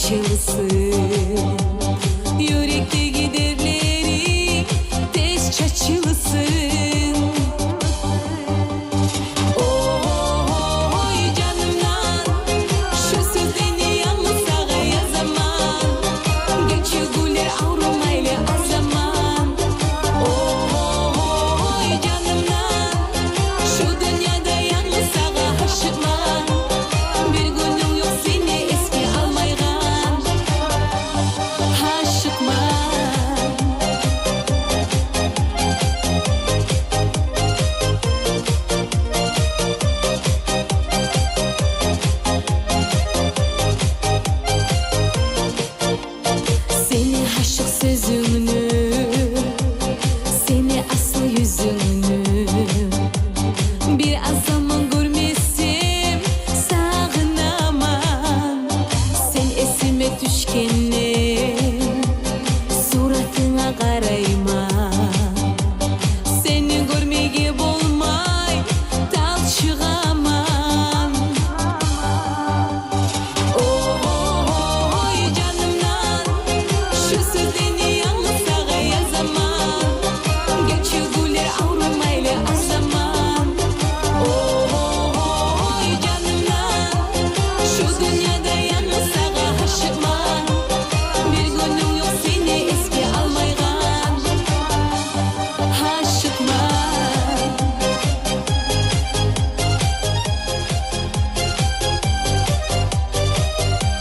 açılsın. Yürekteki dertleri tez çaçılsın. Oy canımdan şu sözlerini yalnız sağa yazamam. Geçiyor güller avrumayla azaman. Oy canımdan şu dünyada yalnız sağa aşıkman. Bir günüm yok seni eski almaygan. Aşıkman. Seni aşık sözünü, seni aslı yüzünü biraz zaman görmesem sağınamam. Sen esime düşkenne suratına karayman. Seni görmeye bolmay talşıgamam. Oy canımdan şu sözlerini yalnız sağa yazamam. Geçiyor güller avrumayla azaman. Oy canımdan şu dünyada yalnız sağa aşıkman. Bir günüm